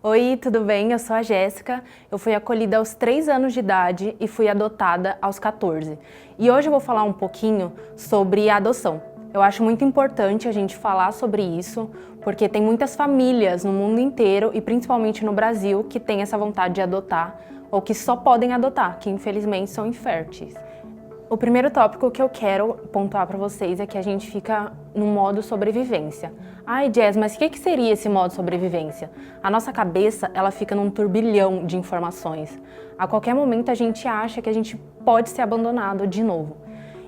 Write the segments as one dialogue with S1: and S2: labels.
S1: Oi, tudo bem? Eu sou a Jéssica. Eu fui acolhida aos 3 anos de idade e fui adotada aos 14. E hoje eu vou falar um pouquinho sobre a adoção. Eu acho muito importante a gente falar sobre isso, porque tem muitas famílias no mundo inteiro e principalmente no Brasil que têm essa vontade de adotar ou que só podem adotar, que infelizmente são inférteis. O primeiro tópico que eu quero pontuar para vocês é que a gente fica no modo sobrevivência. Ai, Jess, mas o que seria esse modo sobrevivência? A nossa cabeça, ela fica num turbilhão de informações. A qualquer momento a gente acha que a gente pode ser abandonado de novo.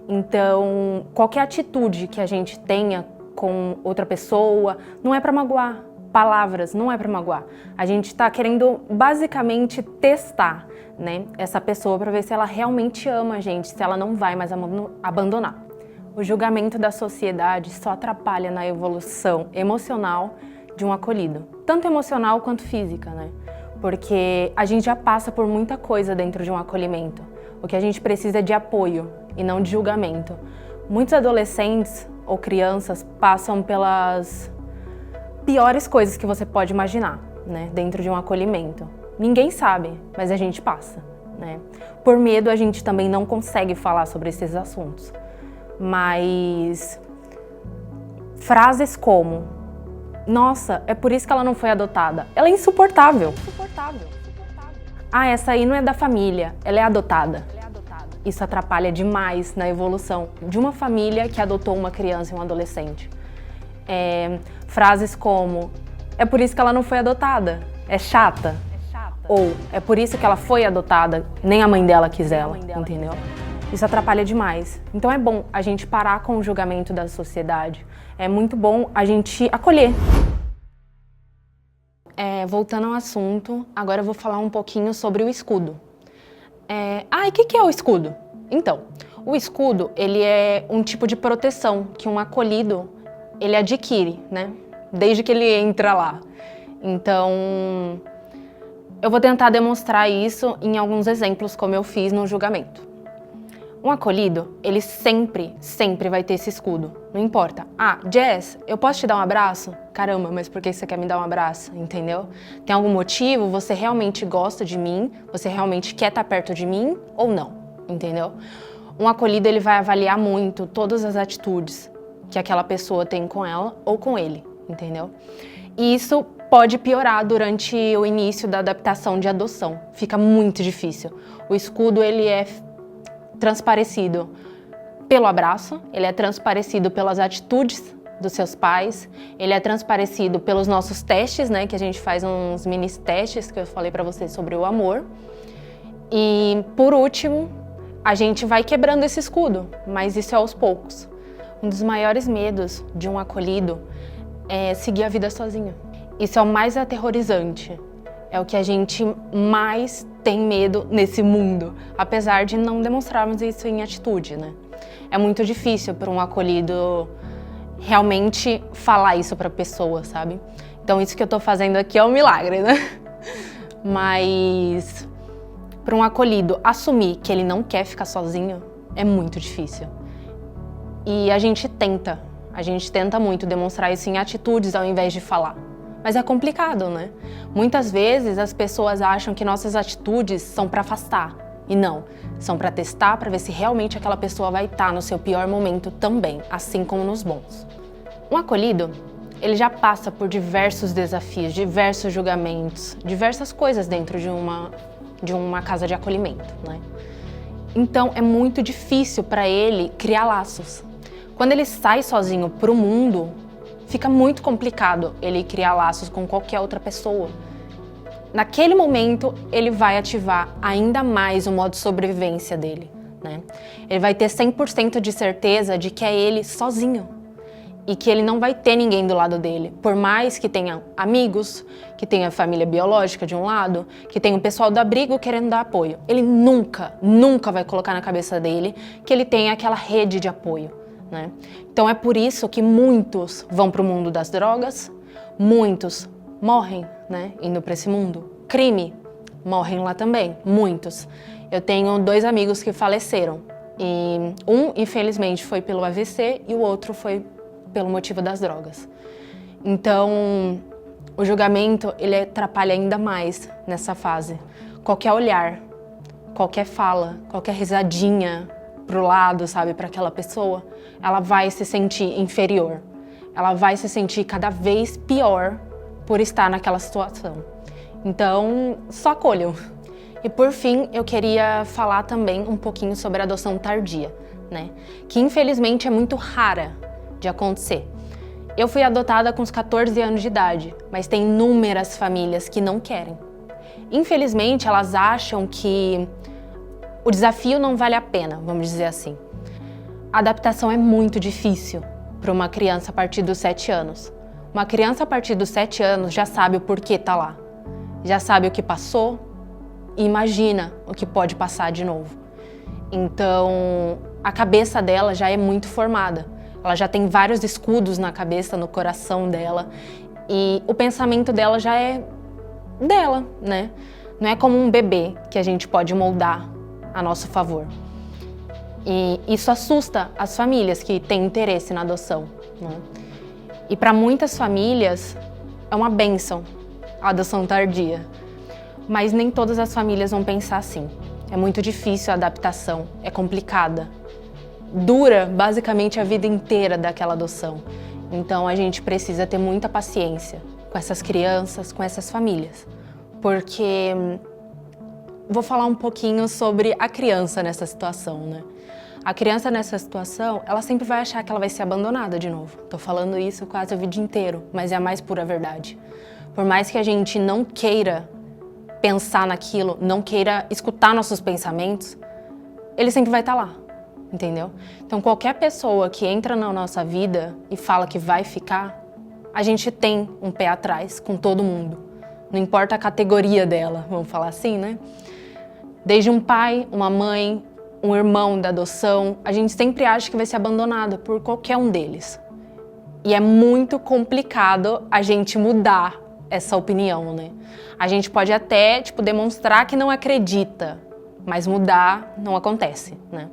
S1: Então, qualquer atitude que a gente tenha com outra pessoa não é para magoar. Palavras, não é para magoar. A gente está querendo basicamente testar, né, essa pessoa para ver se ela realmente ama a gente, se ela não vai mais abandonar. O julgamento da sociedade só atrapalha na evolução emocional de um acolhido, tanto emocional quanto física, né? Porque a gente já passa por muita coisa dentro de um acolhimento. O que a gente precisa é de apoio e não de julgamento. Muitos adolescentes ou crianças passam pelas piores coisas que você pode imaginar, né, dentro de um acolhimento. Ninguém sabe, mas a gente passa, né? Por medo, a gente também não consegue falar sobre esses assuntos. Mas frases como: nossa, é por isso que ela não foi adotada. Ela é insuportável. Ah, essa aí não é da família, ela é adotada. Isso atrapalha demais na evolução de uma família que adotou uma criança e um adolescente. Frases como: é por isso que ela não foi adotada, é chata. Ou é por isso que ela foi adotada, nem a mãe dela quis ela, entendeu? Isso atrapalha demais. Então é bom a gente parar com o julgamento da sociedade. É muito bom a gente acolher. Voltando ao assunto, agora eu vou falar um pouquinho sobre o escudo. E o que é o escudo? Então, o escudo, ele é um tipo de proteção que um acolhido, ele adquire, né? Desde que ele entra lá. Então, eu vou tentar demonstrar isso em alguns exemplos, como eu fiz no julgamento. Um acolhido, ele sempre vai ter esse escudo, não importa. Ah, Jess, eu posso te dar um abraço? Caramba, mas por que você quer me dar um abraço, entendeu? Tem algum motivo? Você realmente gosta de mim? Você realmente quer estar perto de mim ou não, entendeu? Um acolhido, ele vai avaliar muito todas as atitudes que aquela pessoa tem com ela ou com ele, entendeu? E isso pode piorar durante o início da adaptação de adoção. Fica muito difícil. O escudo, ele é transparecido pelo abraço, ele é transparecido pelas atitudes dos seus pais, ele é transparecido pelos nossos testes, né, que a gente faz uns mini testes que eu falei pra vocês sobre o amor. E, por último, a gente vai quebrando esse escudo, mas isso é aos poucos. Um dos maiores medos de um acolhido é seguir a vida sozinho. Isso é o mais aterrorizante. É o que a gente mais tem medo nesse mundo, apesar de não demonstrarmos isso em atitude, né? É muito difícil para um acolhido realmente falar isso para a pessoa, sabe? Então isso que eu tô fazendo aqui é um milagre, né? Mas para um acolhido assumir que ele não quer ficar sozinho é muito difícil. E a gente tenta muito demonstrar isso em atitudes ao invés de falar. Mas é complicado, né? Muitas vezes as pessoas acham que nossas atitudes são para afastar. E não, são para testar, para ver se realmente aquela pessoa vai estar no seu pior momento também, assim como nos bons. Um acolhido, ele já passa por diversos desafios, diversos julgamentos, diversas coisas dentro de uma casa de acolhimento, né? Então é muito difícil para ele criar laços. Quando ele sai sozinho para o mundo, fica muito complicado ele criar laços com qualquer outra pessoa. Naquele momento, ele vai ativar ainda mais o modo sobrevivência dele, né? Ele vai ter 100% de certeza de que é ele sozinho e que ele não vai ter ninguém do lado dele. Por mais que tenha amigos, que tenha família biológica de um lado, que tenha o pessoal do abrigo querendo dar apoio. Ele nunca vai colocar na cabeça dele que ele tem aquela rede de apoio, né? Então é por isso que muitos vão para o mundo das drogas, muitos morrem, né, indo para esse mundo. Crime, morrem lá também, muitos. Eu tenho 2 amigos que faleceram e um, infelizmente, foi pelo AVC e o outro foi pelo motivo das drogas. Então, o julgamento, ele atrapalha ainda mais nessa fase. Qualquer olhar, qualquer fala, qualquer risadinha pro lado, sabe, para aquela pessoa, ela vai se sentir inferior. Ela vai se sentir cada vez pior por estar naquela situação. Então, só acolham. E por fim, eu queria falar também um pouquinho sobre a adoção tardia, né? Que infelizmente é muito rara de acontecer. Eu fui adotada com os 14 anos de idade, mas tem inúmeras famílias que não querem. Infelizmente, elas acham que o desafio não vale a pena, vamos dizer assim. A adaptação é muito difícil para uma criança a partir dos 7 anos. Uma criança a partir dos 7 anos já sabe o porquê tá lá. Já sabe o que passou e imagina o que pode passar de novo. Então, a cabeça dela já é muito formada. Ela já tem vários escudos na cabeça, no coração dela. E o pensamento dela já é dela, né? Não é como um bebê que a gente pode moldar a nosso favor. E isso assusta as famílias que têm interesse na adoção, né? E para muitas famílias é uma bênção a adoção tardia. Mas nem todas as famílias vão pensar assim. É muito difícil a adaptação, é complicada. Dura basicamente a vida inteira daquela adoção. Então a gente precisa ter muita paciência com essas crianças, com essas famílias. Porque vou falar um pouquinho sobre a criança nessa situação, né? A criança nessa situação, ela sempre vai achar que ela vai ser abandonada de novo. Tô falando isso quase a vida inteira, mas é a mais pura verdade. Por mais que a gente não queira pensar naquilo, não queira escutar nossos pensamentos, ele sempre vai estar lá. Entendeu? Então, qualquer pessoa que entra na nossa vida e fala que vai ficar, a gente tem um pé atrás com todo mundo. Não importa a categoria dela, vamos falar assim, né? Desde um pai, uma mãe, um irmão da adoção, a gente sempre acha que vai ser abandonado por qualquer um deles. E é muito complicado a gente mudar essa opinião, né? A gente pode até, demonstrar que não acredita, mas mudar não acontece, né?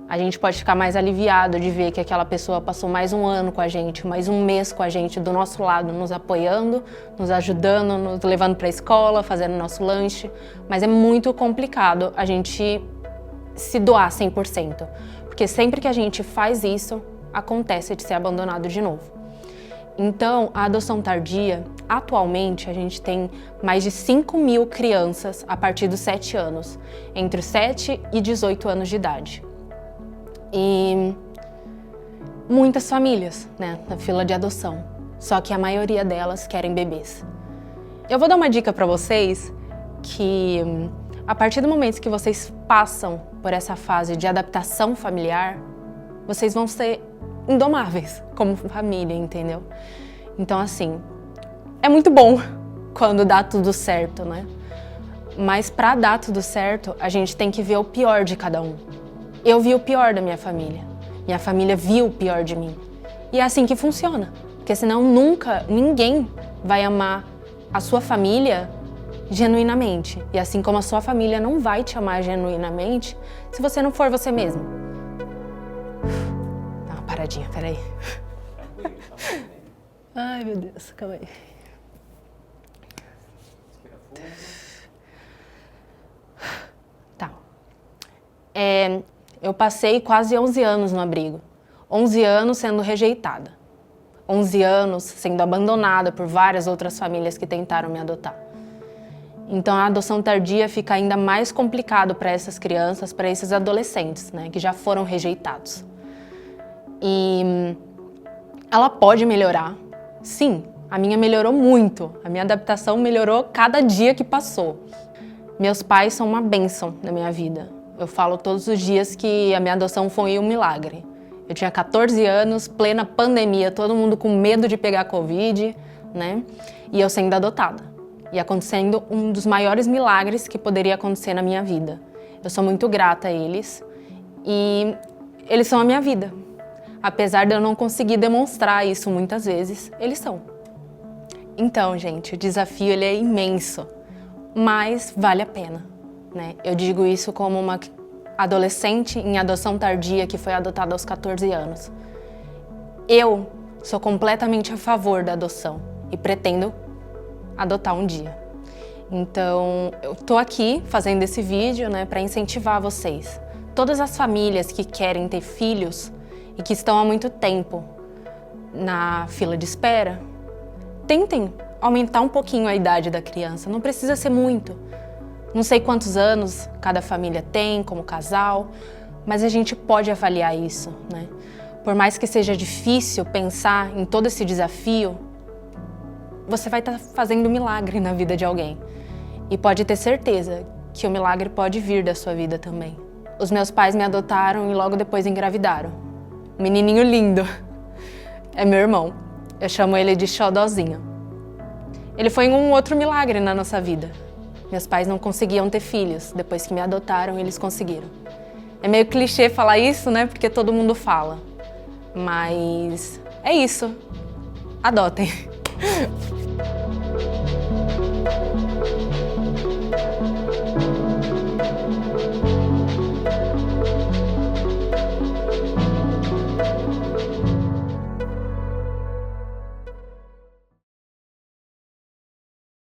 S1: A gente pode ficar mais aliviado de ver que aquela pessoa passou mais um ano com a gente, mais um mês com a gente, do nosso lado, nos apoiando, nos ajudando, nos levando para a escola, fazendo nosso lanche. Mas é muito complicado a gente se doar 100%, porque sempre que a gente faz isso, acontece de ser abandonado de novo. Então, a adoção tardia, atualmente, a gente tem mais de 5.000 crianças a partir dos 7 anos, entre os 7 e 18 anos de idade. E muitas famílias, né, na fila de adoção, só que a maioria delas querem bebês. Eu vou dar uma dica para vocês que a partir do momento que vocês passam por essa fase de adaptação familiar, vocês vão ser indomáveis como família, entendeu? Então, assim, é muito bom quando dá tudo certo, né? Mas para dar tudo certo, a gente tem que ver o pior de cada um. Eu vi o pior da minha família viu o pior de mim. E é assim que funciona, porque senão nunca ninguém vai amar a sua família genuinamente. E assim como a sua família não vai te amar genuinamente se você não for você mesmo. Dá uma paradinha, peraí. Ai, meu Deus, calma aí. Tá. Eu passei quase 11 anos no abrigo. 11 anos sendo rejeitada. 11 anos sendo abandonada por várias outras famílias que tentaram me adotar. Então a adoção tardia fica ainda mais complicado para essas crianças, para esses adolescentes, né, que já foram rejeitados. E ela pode melhorar. Sim, a minha melhorou muito. A minha adaptação melhorou cada dia que passou. Meus pais são uma bênção na minha vida. Eu falo todos os dias que a minha adoção foi um milagre. Eu tinha 14 anos, plena pandemia, todo mundo com medo de pegar Covid, né? E eu sendo adotada. E acontecendo um dos maiores milagres que poderia acontecer na minha vida. Eu sou muito grata a eles e eles são a minha vida. Apesar de eu não conseguir demonstrar isso muitas vezes, eles são. Então, gente, o desafio ele é imenso, mas vale a pena, né? Eu digo isso como uma adolescente em adoção tardia que foi adotada aos 14 anos. Eu sou completamente a favor da adoção e pretendo adotar um dia. Então, eu tô aqui fazendo esse vídeo, né, para incentivar vocês. Todas as famílias que querem ter filhos e que estão há muito tempo na fila de espera, tentem aumentar um pouquinho a idade da criança, não precisa ser muito. Não sei quantos anos cada família tem como casal, mas a gente pode avaliar isso, né? Por mais que seja difícil pensar em todo esse desafio, você vai estar fazendo um milagre na vida de alguém. E pode ter certeza que o milagre pode vir da sua vida também. Os meus pais me adotaram e logo depois engravidaram. Um menininho lindo. É meu irmão. Eu chamo ele de Xodozinho. Ele foi um outro milagre na nossa vida. Meus pais não conseguiam ter filhos. Depois que me adotaram, eles conseguiram. É meio clichê falar isso, né? Porque todo mundo fala. Mas é isso. Adotem.